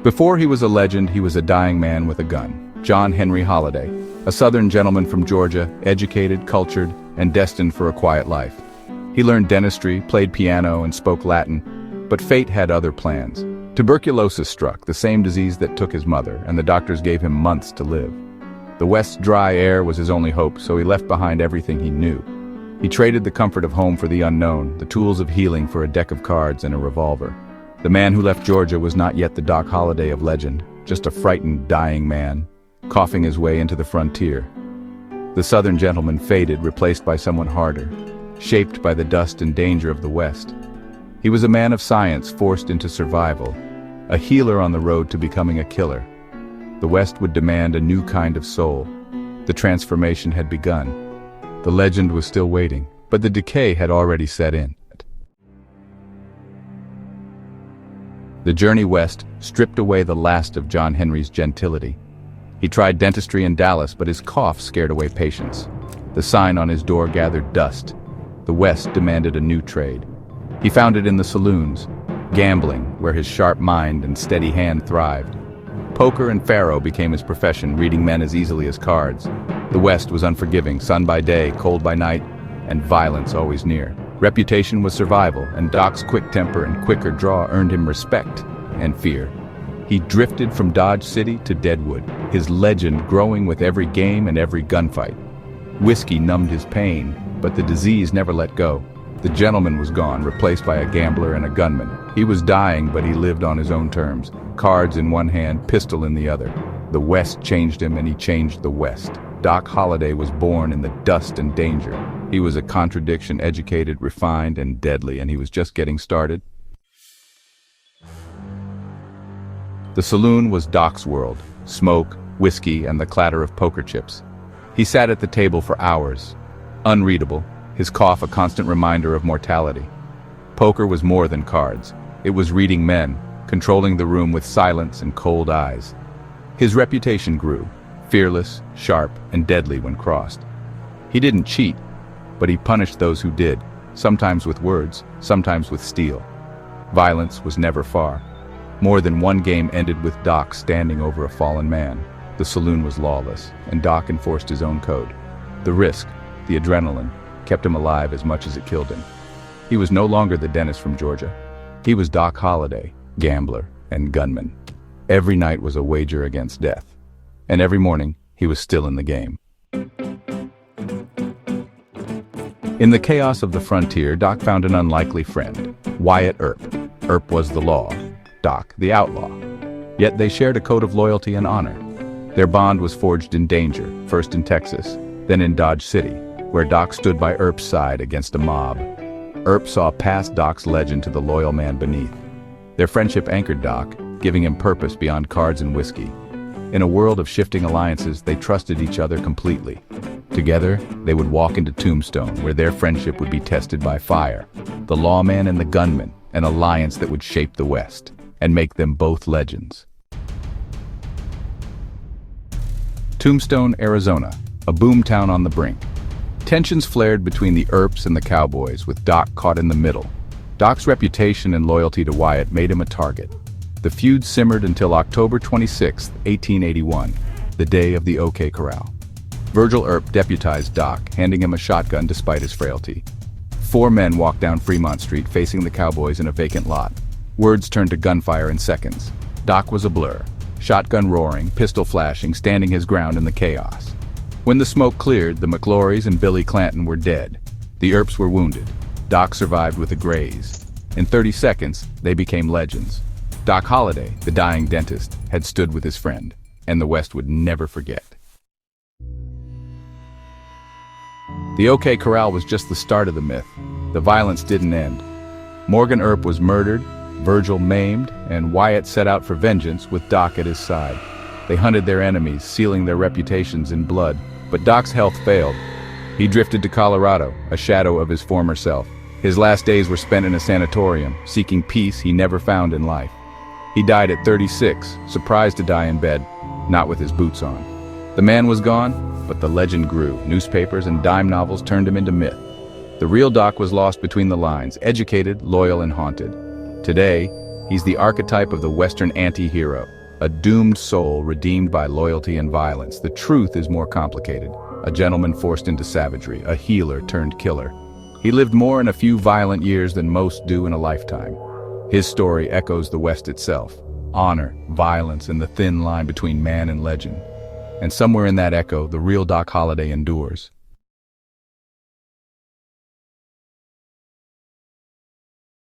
Before he was a legend, he was a dying man with a gun. John Henry Holliday, a Southern gentleman from Georgia, educated, cultured, and destined for a quiet life. He learned dentistry, played piano, and spoke Latin, but fate had other plans. Tuberculosis struck, the same disease that took his mother, and the doctors gave him months to live. The West's dry air was his only hope, so he left behind everything he knew. He traded the comfort of home for the unknown, the tools of healing for a deck of cards and a revolver. The man who left Georgia was not yet the Doc Holliday of legend, just a frightened, dying man, coughing his way into the frontier. The Southern gentleman faded, replaced by someone harder, shaped by the dust and danger of the West. He was a man of science forced into survival, a healer on the road to becoming a killer. The West would demand a new kind of soul. The transformation had begun. The legend was still waiting, but the decay had already set in. The journey west stripped away the last of John Henry's gentility. He tried dentistry in Dallas, but his cough scared away patients. The sign on his door gathered dust. The West demanded a new trade. He found it in the saloons, gambling, where his sharp mind and steady hand thrived. Poker and faro became his profession, reading men as easily as cards. The West was unforgiving, sun by day, cold by night, and violence always near. Reputation was survival, and Doc's quick temper and quicker draw earned him respect and fear. He drifted from Dodge City to Deadwood, his legend growing with every game and every gunfight. Whiskey numbed his pain, but the disease never let go. The gentleman was gone, replaced by a gambler and a gunman. He was dying, but he lived on his own terms. Cards in one hand, pistol in the other. The West changed him, and he changed the West. Doc Holliday was born in the dust and danger. He was a contradiction, educated, refined, and deadly, and he was just getting started. The saloon was Doc's world. Smoke, whiskey, and the clatter of poker chips. He sat at the table for hours, unreadable, his cough a constant reminder of mortality. Poker was more than cards. It was reading men, controlling the room with silence and cold eyes. His reputation grew, fearless, sharp, and deadly when crossed. He didn't cheat, but he punished those who did, sometimes with words, sometimes with steel. Violence was never far. More than one game ended with Doc standing over a fallen man. The saloon was lawless, and Doc enforced his own code. The risk, the adrenaline, kept him alive as much as it killed him. He was no longer the dentist from Georgia. He was Doc Holliday, gambler and gunman. Every night was a wager against death. And every morning, he was still in the game. In the chaos of the frontier, Doc found an unlikely friend, Wyatt Earp. Earp was the law, Doc the outlaw. Yet they shared a code of loyalty and honor. Their bond was forged in danger, first in Texas, then in Dodge City, where Doc stood by Earp's side against a mob. Earp saw past Doc's legend to the loyal man beneath. Their friendship anchored Doc, giving him purpose beyond cards and whiskey. In a world of shifting alliances, they trusted each other completely. Together, they would walk into Tombstone, where their friendship would be tested by fire. The lawman and the gunman, an alliance that would shape the West, and make them both legends. Tombstone, Arizona, a boomtown on the brink. Tensions flared between the Earps and the Cowboys, with Doc caught in the middle. Doc's reputation and loyalty to Wyatt made him a target. The feud simmered until October 26, 1881, the day of the OK Corral. Virgil Earp deputized Doc, handing him a shotgun despite his frailty. 4 men walked down Fremont Street facing the Cowboys in a vacant lot. Words turned to gunfire in seconds. Doc was a blur, shotgun roaring, pistol flashing, standing his ground in the chaos. When the smoke cleared, the McClorys and Billy Clanton were dead. The Earps were wounded. Doc survived with a graze. In 30 seconds, they became legends. Doc Holliday, the dying dentist, had stood with his friend, and the West would never forget. The OK Corral was just the start of the myth. The violence didn't end. Morgan Earp was murdered, Virgil maimed, and Wyatt set out for vengeance with Doc at his side. They hunted their enemies, sealing their reputations in blood. But Doc's health failed. He drifted to Colorado, a shadow of his former self. His last days were spent in a sanatorium, seeking peace he never found in life. He died at 36, surprised to die in bed, not with his boots on. The man was gone, but the legend grew. Newspapers and dime novels turned him into myth. The real Doc was lost between the lines, educated, loyal, and haunted. Today, He's the archetype of the Western anti-hero, a doomed soul redeemed by loyalty and violence. The truth is more complicated. A gentleman forced into savagery, a healer turned killer. He lived more in a few violent years than most do in a lifetime. His story echoes the West itself. Honor, violence, and the thin line between man and legend. And somewhere in that echo, the real Doc Holliday endures.